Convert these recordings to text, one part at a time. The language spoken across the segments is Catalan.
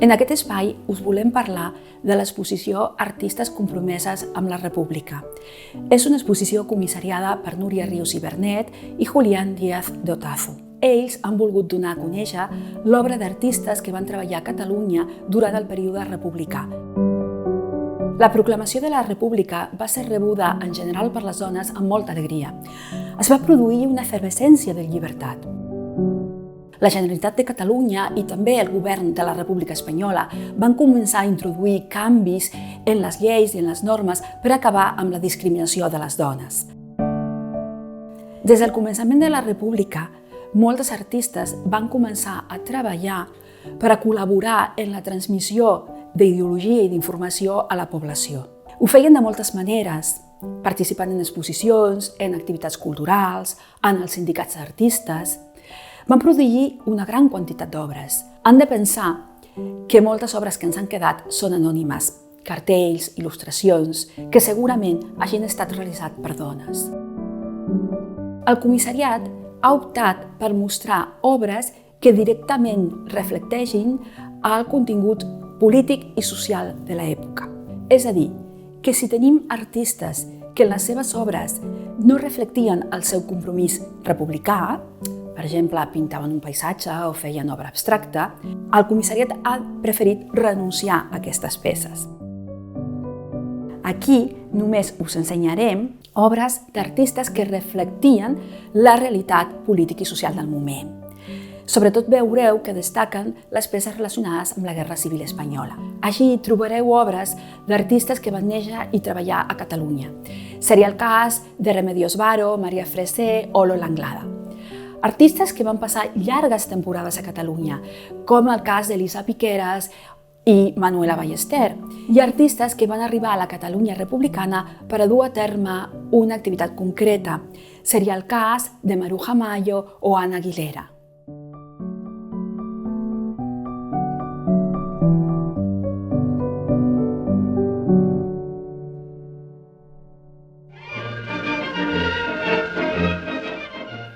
En aquest espai us volem parlar de l'exposició Artistes compromeses amb la República. És una exposició comissariada per Núria Rius i Bernet i Julián Díaz de Otazu. Ells han volgut donar a conèixer l'obra d'artistes que van treballar a Catalunya durant el període republicà. La proclamació de la República va ser rebuda en general per les dones amb molta alegria. Es va produir una efervescència de llibertat. La Generalitat de Catalunya i també el govern de la República Espanyola van començar a introduir canvis en les lleis i en les normes per acabar amb la discriminació de les dones. Des del començament de la República, moltes artistes van començar a treballar per a col·laborar en la transmissió d'ideologia i d'informació a la població. Ho feien de moltes maneres, participant en exposicions, en activitats culturals, en els sindicats d'artistes. Van produir una gran quantitat d'obres. Han de pensar que moltes obres que ens han quedat són anònimes, cartells, il·lustracions, que segurament hagin estat realitzats per dones. El comissariat ha optat per mostrar obres que directament reflecteixin el contingut polític i social de l'època. És a dir, que si tenim artistes que en les seves obres no reflectien el seu compromís republicà, per exemple, pintaven un paisatge o feien obra abstracta, el comissariat ha preferit renunciar a aquestes peces. Aquí només us ensenyarem obres d'artistes que reflectien la realitat política i social del moment. Sobretot veureu que destaquen les peces relacionades amb la Guerra Civil Espanyola. Així trobareu obres d'artistes que van néixer i treballar a Catalunya. Seria el cas de Remedios Varo, María Fresé o Lola Anglada. Artistes que van passar llargues temporades a Catalunya, com el cas d'Elisa Piqueras i Manuela Ballester, i artistes que van arribar a la Catalunya republicana per a dur a terme una activitat concreta. Seria el cas de Maruja Mayo o Ana Aguilera.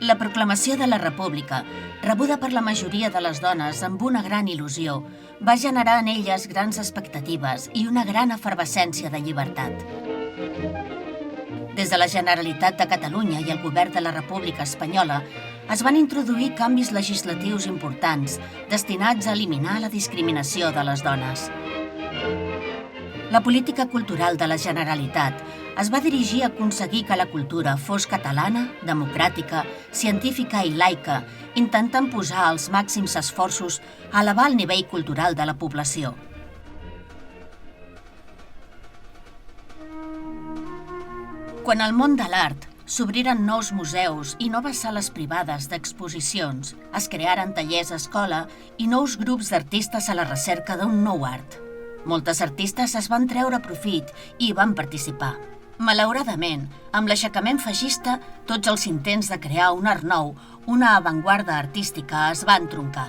La proclamació de la República, rebuda per la majoria de les dones amb una gran il·lusió, va generar en elles grans expectatives i una gran efervescència de llibertat. Des de la Generalitat de Catalunya i el govern de la República Espanyola es van introduir canvis legislatius importants destinats a eliminar la discriminació de les dones. La política cultural de la Generalitat es va dirigir a aconseguir que la cultura fos catalana, democràtica, científica i laica, intentant posar els màxims esforços a elevar el nivell cultural de la població. Quan al món de l'art s'obriren nous museus i noves sales privades d'exposicions, es crearen tallers a escola i nous grups d'artistes a la recerca d'un nou art. Moltes artistes es van treure profit i hi van participar. Malauradament, amb l'aixecament feixista, tots els intents de crear un art nou, una avantguarda artística, es van troncar.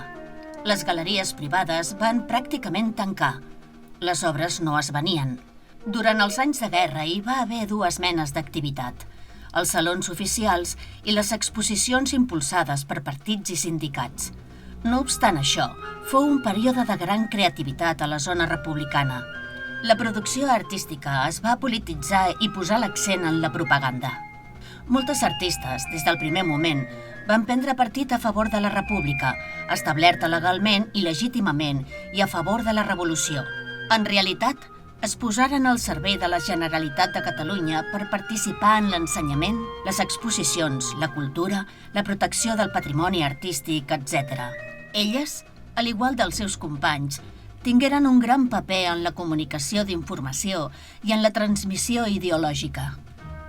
Les galeries privades van pràcticament tancar. Les obres no es venien. Durant els anys de guerra hi va haver dues menes d'activitat: els salons oficials i les exposicions impulsades per partits i sindicats. No obstant això, fou un període de gran creativitat a la zona republicana. La producció artística es va polititzar i posar l'accent en la propaganda. Moltes artistes, des del primer moment, van prendre partit a favor de la República, establerta legalment i legítimament, i a favor de la Revolució. En realitat, es posaren al servei de la Generalitat de Catalunya per participar en l'ensenyament, les exposicions, la cultura, la protecció del patrimoni artístic, etc. Elles, al igual dels seus companys, tingueren un gran paper en la comunicació d'informació i en la transmissió ideològica.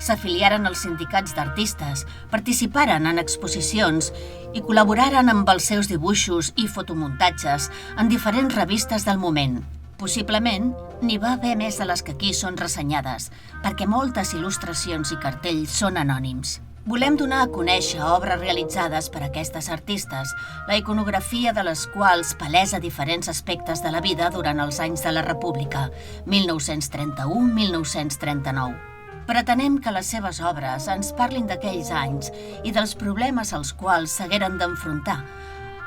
S'afiliaren als sindicats d'artistes, participaren en exposicions i col·laboraren amb els seus dibuixos i fotomuntatges en diferents revistes del moment. Possiblement, n'hi va haver més de les que aquí són ressenyades, perquè moltes il·lustracions i cartells són anònims. Volem donar a conèixer obres realitzades per aquestes artistes, la iconografia de les quals palesa diferents aspectes de la vida durant els anys de la República, 1931-1939. Pretenem que les seves obres ens parlin d'aquells anys i dels problemes als quals s'hagueren d'enfrontar,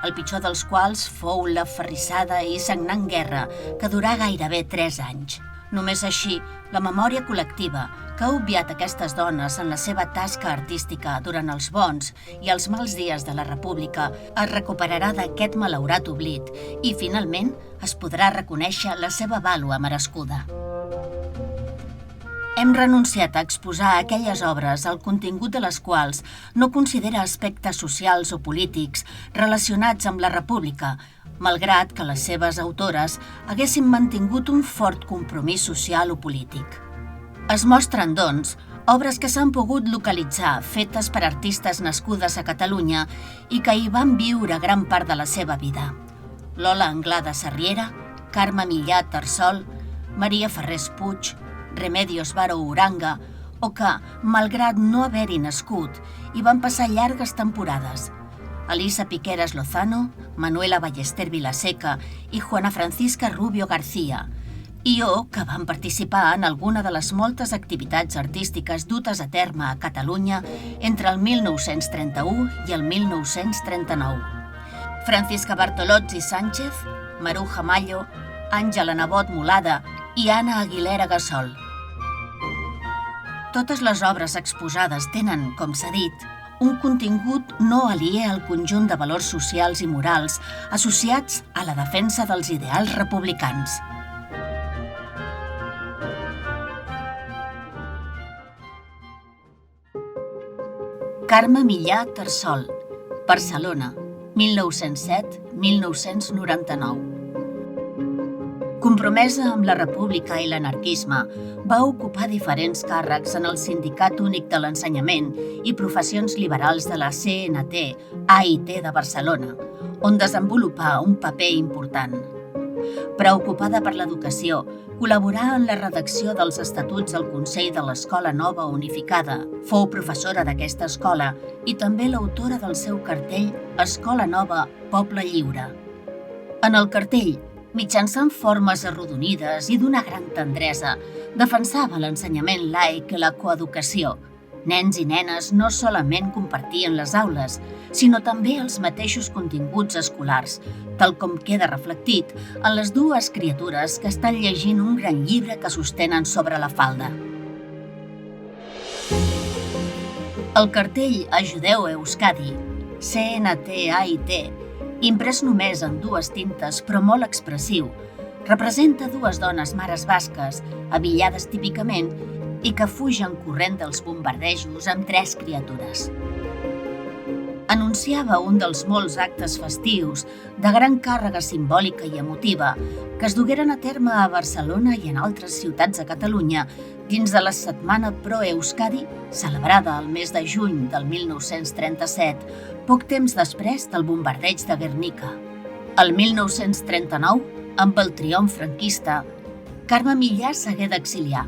el pitjor dels quals fou la ferrissada i sagnant guerra que durà gairebé 3 anys. Només així, la memòria col·lectiva, que ha obviat aquestes dones en la seva tasca artística durant els bons i els mals dies de la República, es recuperarà d'aquest malaurat oblit i, finalment, es podrà reconèixer la seva vàlua merescuda. Hem renunciat a exposar aquelles obres el contingut de les quals no considera aspectes socials o polítics relacionats amb la República, malgrat que les seves autores haguessin mantingut un fort compromís social o polític. Es mostren, doncs, obres que s'han pogut localitzar fetes per artistes nascudes a Catalunya i que hi van viure gran part de la seva vida. Lola Anglada Sarriera, Carme Millà Tarsol, Maria Ferrés Puig, Remedios Varo Uranga, o que, malgrat no haver-hi nascut, hi van passar llargues temporades. Elisa Piqueras Lozano, Manuela Ballester Vilaseca i Juana Francisca Rubio García, i que van participar en alguna de les moltes activitats artístiques dutes a terme a Catalunya entre el 1931 i el 1939. Francisca Bartolozzi Sánchez, Maruja Mallo, Àngela Nebot Mulada i Anna Aguilera Gassol. Totes les obres exposades tenen, com s'ha dit, un contingut no aliè al conjunt de valors socials i morals associats a la defensa dels ideals republicans. Carme Millà Tarsol, Barcelona, 1907-1999. Compromesa amb la República i l'anarquisme, va ocupar diferents càrrecs en el Sindicat Únic de l'Ensenyament i professions liberals de la CNT-AIT de Barcelona, on desenvolupà un paper important. Preocupada per l'educació, col·laborà en la redacció dels estatuts del Consell de l'Escola Nova Unificada. Fou professora d'aquesta escola i també l'autora del seu cartell Escola Nova, Poble Lliure. En el cartell, mitjançant formes arrodonides i d'una gran tendresa, defensava l'ensenyament laic i la coeducació. Nens i nenes no solament compartien les aules, sinó també els mateixos continguts escolars, tal com queda reflectit en les dues criatures que estan llegint un gran llibre que sostenen sobre la falda. El cartell Ajudeu Euskadi, CNT-AIT, imprès només en 2 tintes però molt expressiu, representa 2 dones mares basques, abillades típicament i que fugen corrent dels bombardejos amb 3 criatures. Anunciava un dels molts actes festius de gran càrrega simbòlica i emotiva que es dugueren a terme a Barcelona i en altres ciutats de Catalunya dins de la Setmana Pro Euskadi, celebrada el mes de juny del 1937, poc temps després del bombardeig de Guernica. El 1939, amb el triomf franquista, Carme Millà s'hagué d'exiliar.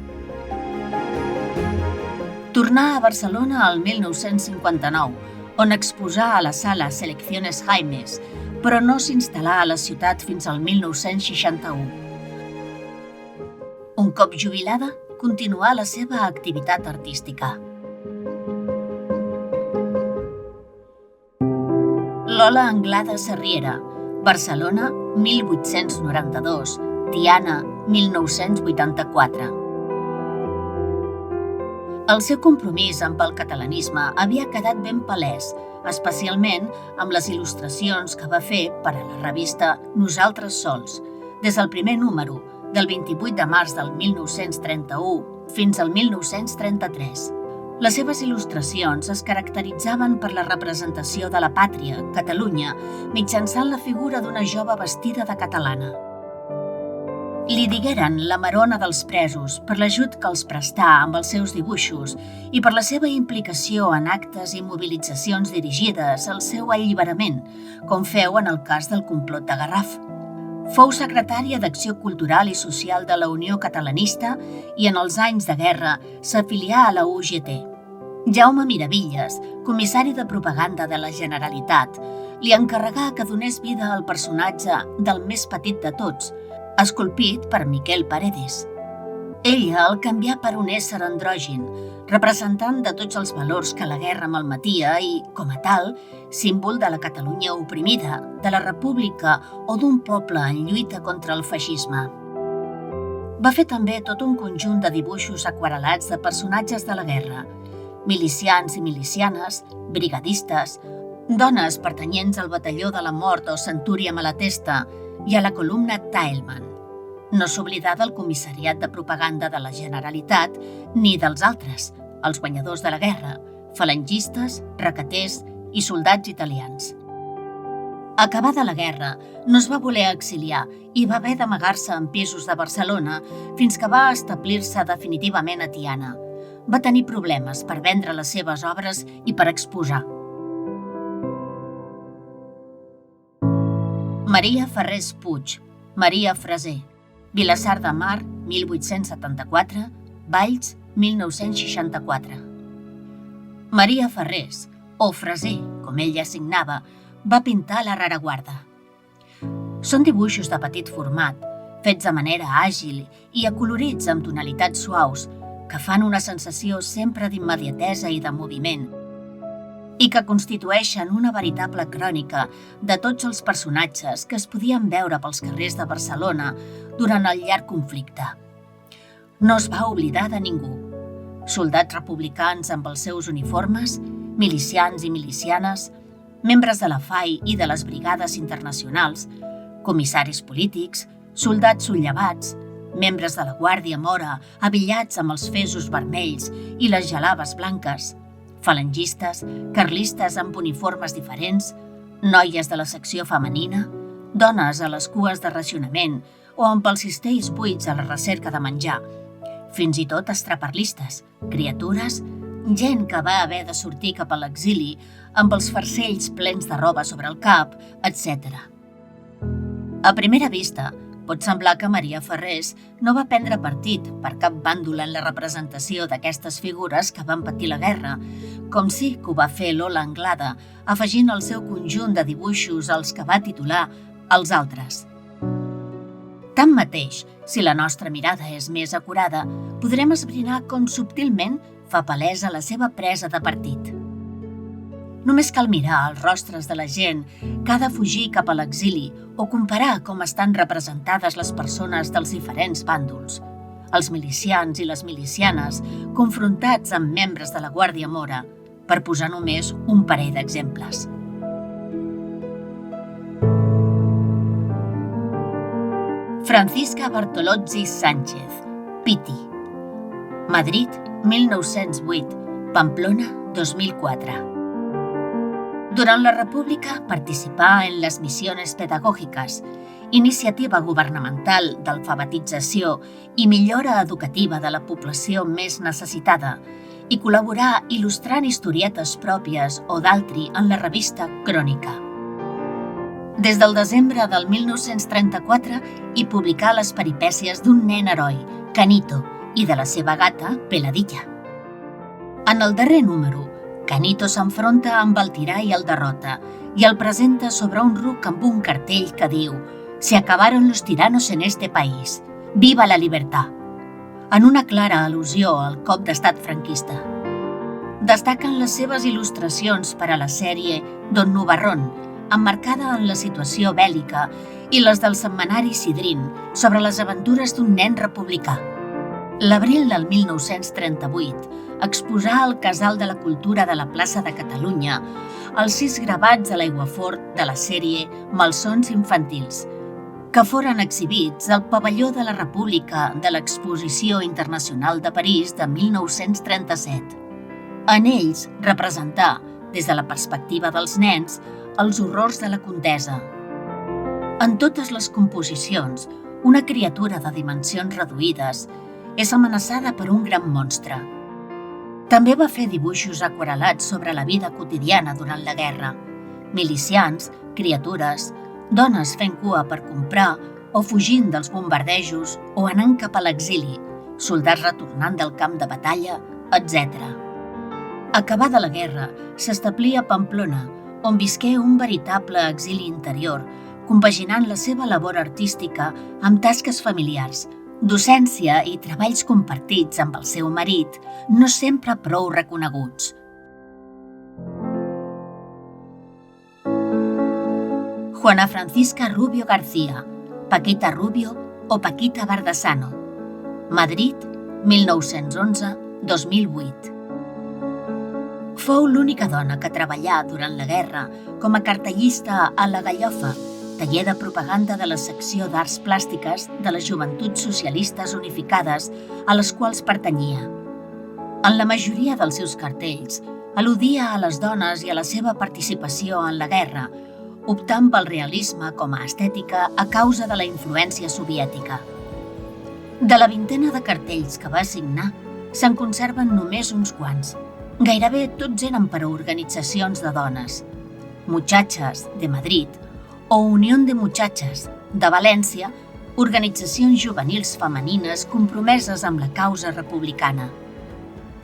Tornà a Barcelona el 1959, on exposà a la sala Selecciones Jaimes, però no s'instal·là a la ciutat fins al 1961. Un cop jubilada, continuà la seva activitat artística. Lola Anglada Sarriera, Barcelona, 1892, Tiana, 1984. El seu compromís amb el catalanisme havia quedat ben palès, especialment amb les il·lustracions que va fer per a la revista Nosaltres Sols, des del primer número, del 28 de març del 1931 fins al 1933. Les seves il·lustracions es caracteritzaven per la representació de la pàtria, Catalunya, mitjançant la figura d'una jove vestida de catalana. Li digueren la Marona dels presos per l'ajut que els prestà amb els seus dibuixos i per la seva implicació en actes i mobilitzacions dirigides al seu alliberament, com feu en el cas del complot de Garraf. Fou secretària d'Acció Cultural i Social de la Unió Catalanista i en els anys de guerra s'afilià a la UGT. Jaume Miravilles, comissari de propaganda de la Generalitat, li encarregà que donés vida al personatge del més petit de tots, esculpit per Miquel Paredes. Ella el canvià per un ésser andrògin, representant de tots els valors que la guerra malmetia i, com a tal, símbol de la Catalunya oprimida, de la república o d'un poble en lluita contra el feixisme. Va fer també tot un conjunt de dibuixos aquarelats de personatges de la guerra, milicians i milicianes, brigadistes, dones pertanyents al batalló de la mort o Centúria Malatesta i a la columna Tailman. No s'oblidà del comissariat de propaganda de la Generalitat ni dels altres, els guanyadors de la guerra, falangistes, requeters i soldats italians. Acabada la guerra, no es va voler exiliar i va haver d'amagar-se en pisos de Barcelona fins que va establir-se definitivament a Tiana. Va tenir problemes per vendre les seves obres i per exposar. Maria Ferrés Puig, Maria Freser, Vilassar de Mar, 1874, Valls, 1964. Maria Ferrés, o Freser, com ella signava, va pintar la rereguarda. Són dibuixos de petit format, fets de manera àgil i acolorits amb tonalitats suaus, que fan una sensació sempre d'immediatesa i de moviment, i que constitueixen una veritable crònica de tots els personatges que es podien veure pels carrers de Barcelona durant el llarg conflicte. No es va oblidar de ningú. Soldats republicans amb els seus uniformes, milicians i milicianes, membres de la FAI i de les brigades internacionals, comissaris polítics, soldats subllevats, membres de la Guàrdia Mora abillats amb els fesos vermells i les gelabes blanques, falangistes, carlistes amb uniformes diferents, noies de la secció femenina, dones a les cues de racionament o amb els cistells buits a la recerca de menjar, fins i tot estraperlistes, criatures, gent que va haver de sortir cap a l'exili amb els farcells plens de roba sobre el cap, etc. A primera vista, pot semblar que Maria Ferrés no va prendre partit per cap bàndol en la representació d'aquestes figures que van patir la guerra, com sí que ho va fer Lola Anglada, afegint el seu conjunt de dibuixos als que va titular Els altres. Tanmateix, si la nostra mirada és més acurada, podrem esbrinar com subtilment fa palesa la seva presa de partit. Només cal mirar els rostres de la gent que ha de fugir cap a l'exili o comparar com estan representades les persones dels diferents bàndols, els milicians i les milicianes confrontats amb membres de la Guàrdia Mora, per posar només un parell d'exemples. Francisca Bartolozzi Sánchez, Piti. Madrid, 1908, Pamplona, 2004. Durant la República participà en les missiones pedagògiques, iniciativa governamental d'alfabetització i millora educativa de la població més necessitada, i col·laborà il·lustrant historietes pròpies o d'altri en la revista Crònica. Des del desembre del 1934 hi publicà les peripècies d'un nen heroi, Canito, i de la seva gata, Peladilla. En el darrer número, Canito s'enfronta amb el tirà i el derrota i el presenta sobre un ruc amb un cartell que diu «Se acabaron los tiranos en este país. Viva la libertad!», en una clara al·lusió al cop d'estat franquista. Destaquen les seves il·lustracions per a la sèrie Don Nubarrón, emmarcada en la situació bèl·lica, i les del setmanari Sidrín, sobre les aventures d'un nen republicà. L'abril del 1938 exposà al Casal de la Cultura de la plaça de Catalunya els 6 gravats a l'aiguafort de la sèrie Malsons infantils, que foren exhibits al Pavelló de la República de l'Exposició Internacional de París de 1937. En ells representà, des de la perspectiva dels nens, els horrors de la contesa. En totes les composicions, una criatura de dimensions reduïdes és amenaçada per un gran monstre. També va fer dibuixos aquarelats sobre la vida quotidiana durant la guerra, milicians, criatures, dones fent cua per comprar o fugint dels bombardejos o anant cap a l'exili, soldats retornant del camp de batalla, etc. Acabada la guerra, s'establí a Pamplona, on visqué un veritable exili interior, compaginant la seva labor artística amb tasques familiars, docència i treballs compartits amb el seu marit, no sempre prou reconeguts. Juana Francisca Rubio García, Paquita Rubio o Paquita Bardasano. Madrid, 1911-2008. Fou l'única dona que treballà durant la guerra com a cartellista a La Gallofa, taller de propaganda de la secció d'Arts Plàstiques de les Joventuts Socialistes Unificades a les quals pertanyia. En la majoria dels seus cartells, al·ludia a les dones i a la seva participació en la guerra, optant pel realisme com a estètica a causa de la influència soviètica. De la vintena de cartells que va signar, se'n conserven només uns quants. Gairebé tots eren per a organitzacions de dones. Muchachas, de Madrid, o Unión de Muchachas, de València, organitzacions juvenils femenines compromeses amb la causa republicana.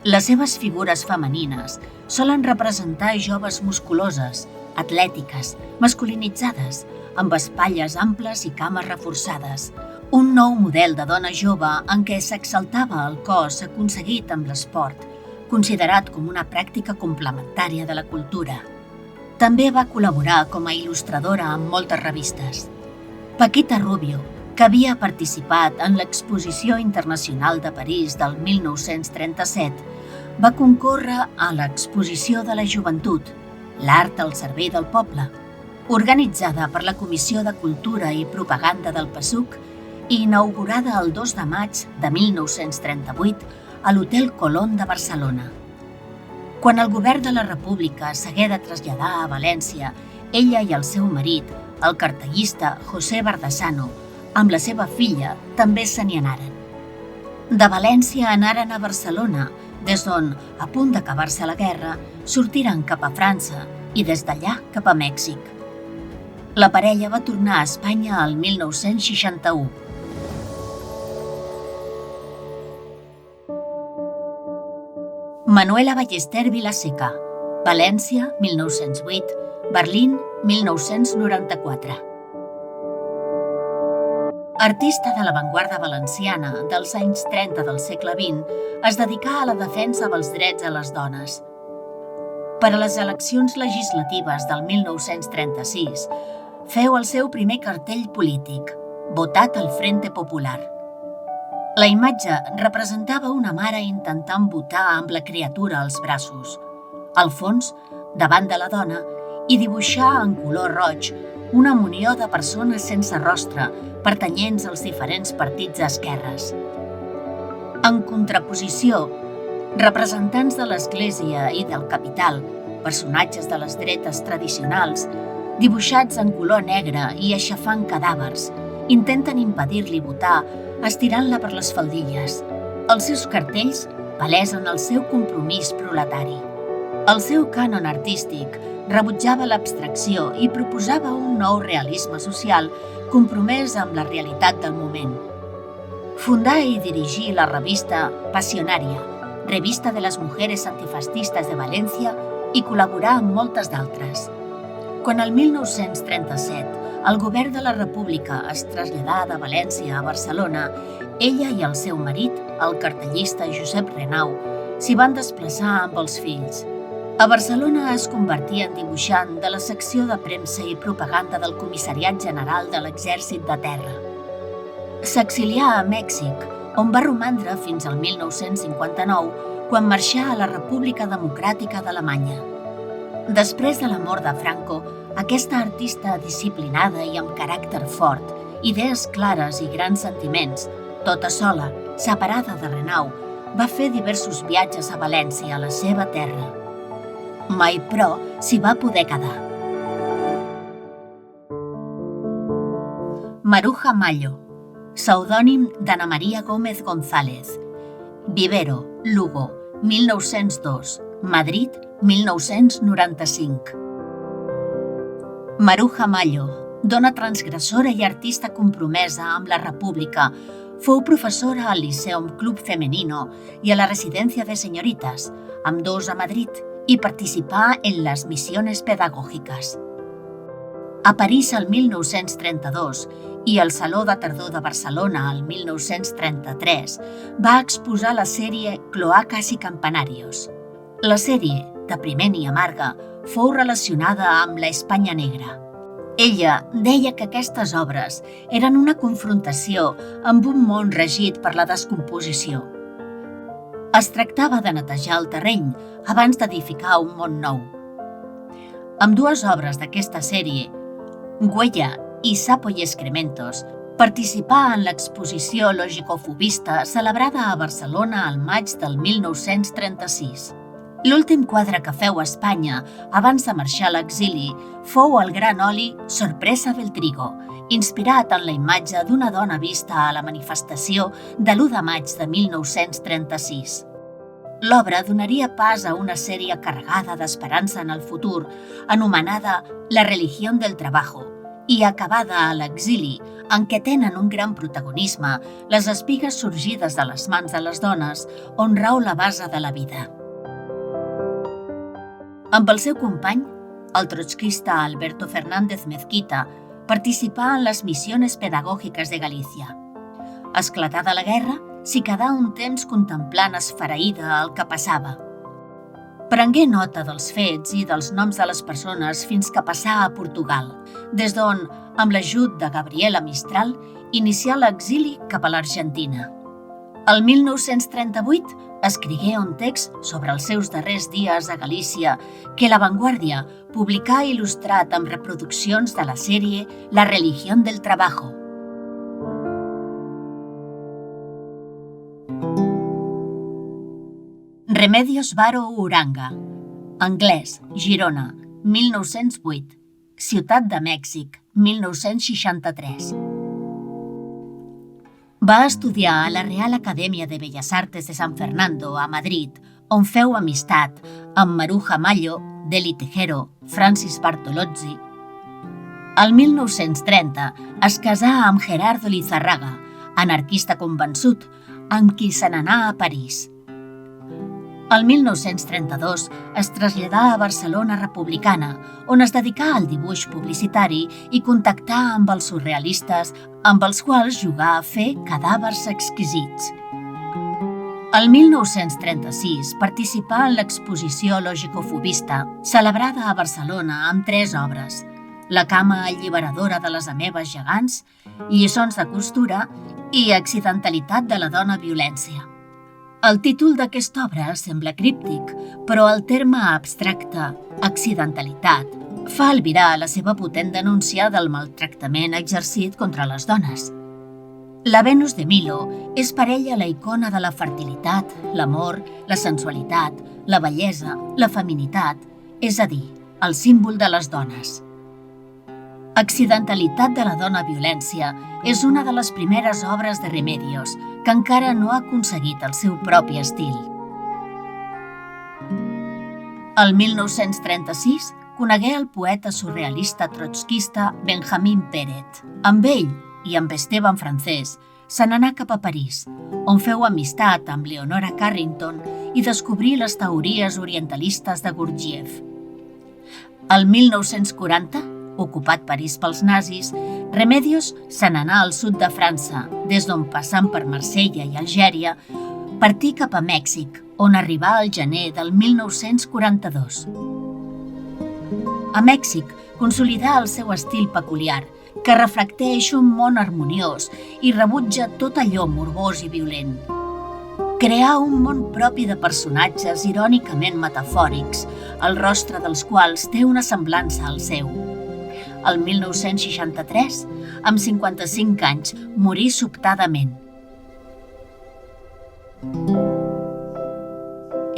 Les seves figures femenines solen representar joves musculoses, atlètiques, masculinitzades, amb espatlles amples i cames reforçades. Un nou model de dona jove en què s'exaltava el cos aconseguit amb l'esport, considerat com una pràctica complementària de la cultura. També va col·laborar com a il·lustradora en moltes revistes. Paquita Rubio, que havia participat en l'Exposició Internacional de París del 1937, va concórrer a l'Exposició de la Joventut, l'art al servei del poble, organitzada per la Comissió de Cultura i Propaganda del PSUC i inaugurada el 2 de maig de 1938 a l'Hotel Colón de Barcelona. Quan el govern de la República s'hagué de traslladar a València, ella i el seu marit, el cartellista José Bardasano, amb la seva filla, també se n'hi anaren. De València anaren a Barcelona, des d'on, a punt d'acabar-se la guerra, sortiren cap a França i des d'allà cap a Mèxic. La parella va tornar a Espanya al 1961. Manuela Ballester Vilaseca, València, 1908, Berlín, 1994. Artista de l'avantguarda valenciana dels anys 30 del segle XX, es dedicà a la defensa dels drets a les dones. Per a les eleccions legislatives del 1936, feu el seu primer cartell polític, votat al Frente Popular. La imatge representava una mare intentant votar amb la criatura als braços. Al fons, davant de la dona, hi dibuixà en color roig una munió de persones sense rostre pertanyents als diferents partits d'esquerres. En contraposició, representants de l'Església i del capital, personatges de les dretes tradicionals, dibuixats en color negre i aixafant cadàvers, intenten impedir-li votar estirant-la per les faldilles. Els seus cartells palesen el seu compromís proletari. El seu cànon artístic rebutjava l'abstracció i proposava un nou realisme social compromès amb la realitat del moment. Fundà i dirigí la revista Pasionaria, revista de les mujeres antifascistes de València, i col·laborà amb moltes d'altres. Quan el 1937 el govern de la República es traslladà de València a Barcelona, ella i el seu marit, el cartellista Josep Renau, s'hi van desplaçar amb els fills. A Barcelona es convertí en dibuixant de la secció de premsa i propaganda del Comissariat General de l'Exèrcit de Terra. S'exilià a Mèxic, on va romandre fins al 1959, quan marxà a la República Democràtica d'Alemanya. Després de la mort de Franco, aquesta artista disciplinada i amb caràcter fort, idees clares i grans sentiments, tota sola, separada de Renau, va fer diversos viatges a València, a la seva terra. Mai, però, s'hi va poder quedar. Maruja Mallo, pseudònim d'Ana Maria Gómez González. Vivero, Lugo, 1902, Madrid, 1995. Maruja Mallo, dona transgressora i artista compromesa amb la República, fou professora al Liceum Club Femenino i a la Residencia de Señoritas, ambdós a Madrid, i participà en les missiones pedagògiques. A París el 1932 i al Saló de Tardor de Barcelona el 1933 va exposar la sèrie Cloacas y Campanarios. La sèrie, depriment i amarga, fou relacionada amb la Espanya negra. Ella deia que aquestes obres eren una confrontació amb un món regit per la descomposició. Es tractava de netejar el terreny abans d'edificar un món nou. Amb dues obres d'aquesta sèrie, Huella i Sapo y Excrementos, participà en l'exposició logicofobista celebrada a Barcelona al maig del 1936. L'últim quadre que feu a Espanya abans de marxar a l'exili fou el gran oli Sorpresa del Trigo, inspirat en la imatge d'una dona vista a la manifestació de l'1 de maig de 1936. L'obra donaria pas a una sèrie carregada d'esperança en el futur, anomenada La religión del trabajo, i acabada a l'exili, en què tenen un gran protagonisme les espigues sorgides de les mans de les dones, on rau la base de la vida. Amb el seu company, el trotskista Alberto Fernández Mezquita, participà en les Misiones Pedagógicas de Galícia. Esclatada la guerra, s'hi quedà un temps contemplant esfereïda el que passava. Prengué nota dels fets i dels noms de les persones fins que passà a Portugal, des d'on, amb l'ajut de Gabriela Mistral, inicià l'exili cap a l'Argentina. El 1938 escrigué un text sobre els seus darrers dies a Galícia que La Vanguardia publicà il·lustrat amb reproduccions de la sèrie La religión del trabajo. Remedios Varo Uranga, anglès, Girona, 1908, Ciutat de Mèxic, 1963. Va estudiar a la Real Acadèmia de Belles Artes de San Fernando, a Madrid, on feu amistat amb Maruja Mallo, Deli Tejero, Francis Bartolozzi. El 1930 es casà amb Gerardo Lizarraga, anarquista convençut, amb qui se n'anà a París. El 1932 es traslladà a Barcelona republicana, on es dedicà al dibuix publicitari i contactà amb els surrealistes, amb els quals jugà a fer cadàvers exquisits. El 1936 participà en l'exposició logicofobista, celebrada a Barcelona amb 3 obres: La cama alliberadora de les amebes gegants, Lliçons de costura i Accidentalitat de la dona violència. El títol d'aquesta obra sembla críptic, però el terme abstracte, accidentalitat, fa albirar la seva potent denúncia del maltractament exercit contra les dones. La Venus de Milo és per ella la icona de la fertilitat, l'amor, la sensualitat, la bellesa, la feminitat, és a dir, el símbol de les dones. Accidentalitat de la dona violència és una de les primeres obres de Remedios, que encara no ha aconseguit el seu propi estil. El 1936 conegué el poeta surrealista trotskista Benjamín Pérez. Amb ell i amb Esteban Francés se n'anà cap a París, on feu amistat amb Leonora Carrington i descobrí les teories orientalistes de Gurdjieff. El 1940, ocupat París pels nazis, Remedios se n'anà al sud de França, des d'on, passant per Marsella i Algèria, partí cap a Mèxic, on arribà al gener del 1942. A Mèxic consolidà el seu estil peculiar, que reflecteix un món harmoniós i rebutja tot allò morbós i violent. Creà un món propi de personatges irònicament metafòrics, el rostre dels quals té una semblança al seu. El 1963, amb 55 anys, morí sobtadament.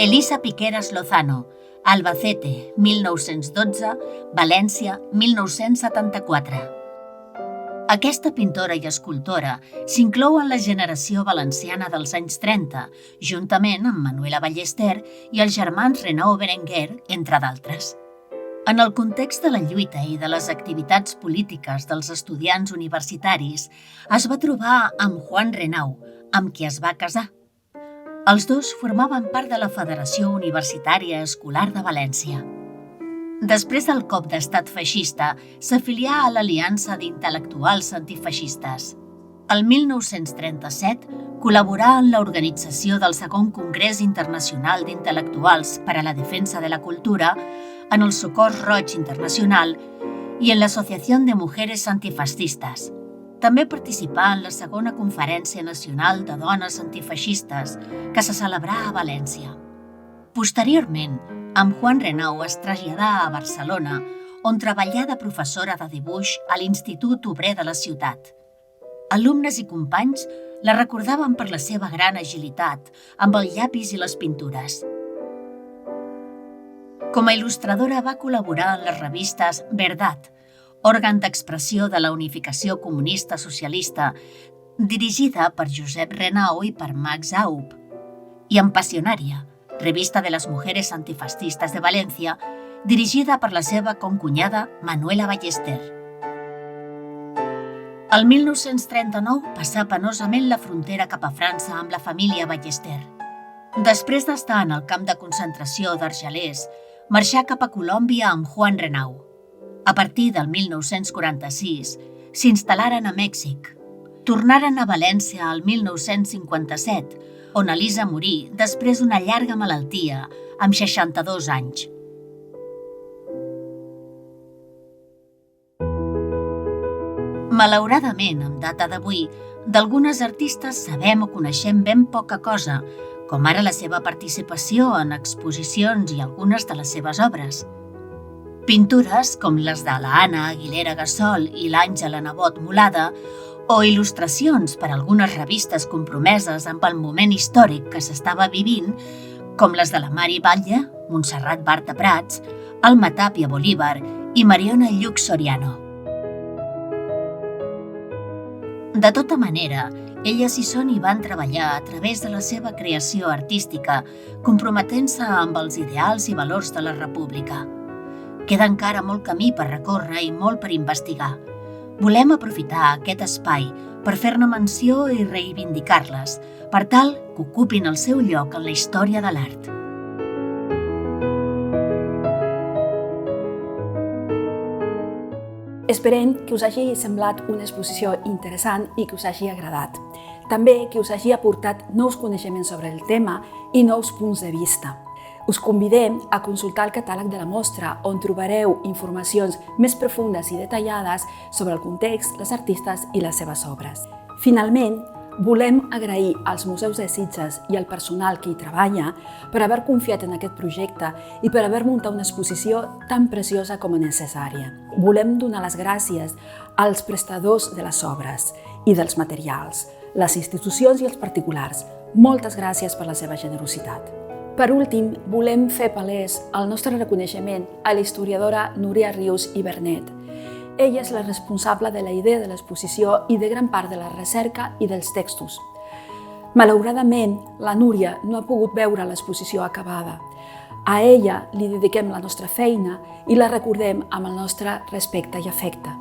Elisa Piqueras Lozano, Albacete, 1912, València, 1974. Aquesta pintora i escultora s'inclou en la generació valenciana dels anys 30, juntament amb Manuela Ballester i els germans Renau Berenguer, entre d'altres. En el context de la lluita i de les activitats polítiques dels estudiants universitaris, es va trobar amb Juan Renau, amb qui es va casar. Els dos formaven part de la Federació Universitària Escolar de València. Després del cop d'estat feixista, s'afilià a l'Aliança d'Intel·lectuals Antifeixistes. El 1937 col·laborà en l'organització del Segon Congrés Internacional d'Intel·lectuals per a la Defensa de la Cultura, en el Socors Roig Internacional i en l'Associació de Mujeres Antifascistes. També participà en la Segona Conferència Nacional de Dones Antifeixistes, que se celebrà a València. Posteriorment, amb Juan Renau es traslladà a Barcelona, on treballà de professora de dibuix a l'Institut Obrer de la ciutat. Alumnes i companys la recordaven per la seva gran agilitat, amb el llapis i les pintures. Com a il·lustradora va col·laborar en les revistes Verdad, òrgan d'expressió de la Unificació Comunista Socialista, dirigida per Josep Renau i per Max Aub, i en Passionària, revista de les Mujeres Antifascistes de València, dirigida per la seva concunyada Manuela Ballester. El 1939 passà penosament la frontera cap a França amb la família Ballester. Després d'estar en el camp de concentració d'Argelers, marxà cap a Colòmbia amb Juan Renau. A partir del 1946, s'instal·laren a Mèxic. Tornaren a València el 1957, on Elisa morí després d'una llarga malaltia, amb 62 anys. Malauradament, amb data d'avui, d'algunes artistes sabem o coneixem ben poca cosa, com ara la seva participació en exposicions i algunes de les seves obres. Pintures com les de la Anna Aguilera Gassol i l'Àngela Nebot Mulada, o il·lustracions per a algunes revistes compromeses amb el moment històric que s'estava vivint, com les de la Mari Batlle, Montserrat Barta Prats, Alma Tàpia Bolívar i Mariona Lluch Soriano. De tota manera, elles hi són i van treballar a través de la seva creació artística, comprometent-se amb els ideals i valors de la República. Queda encara molt camí per recórrer i molt per investigar. Volem aprofitar aquest espai per fer-ne menció i reivindicar-les, per tal que ocupin el seu lloc en la història de l'art. Esperem que us hagi semblat una exposició interessant i que us hagi agradat. També que us hagi aportat nous coneixements sobre el tema i nous punts de vista. Us convidem a consultar el catàleg de la mostra, on trobareu informacions més profundes i detallades sobre el context, les artistes i les seves obres. Finalment, volem agrair als Museus de Sitges i al personal que hi treballa per haver confiat en aquest projecte i per haver muntat una exposició tan preciosa com necessària. Volem donar les gràcies als prestadors de les obres i dels materials, les institucions i els particulars. Moltes gràcies per la seva generositat. Per últim, volem fer palès el nostre reconeixement a la historiadora Núria Rius i Bernet. Ella és la responsable de la idea de l'exposició i de gran part de la recerca i dels textos. Malauradament, la Núria no ha pogut veure l'exposició acabada. A ella li dediquem la nostra feina i la recordem amb el nostre respecte i afecte.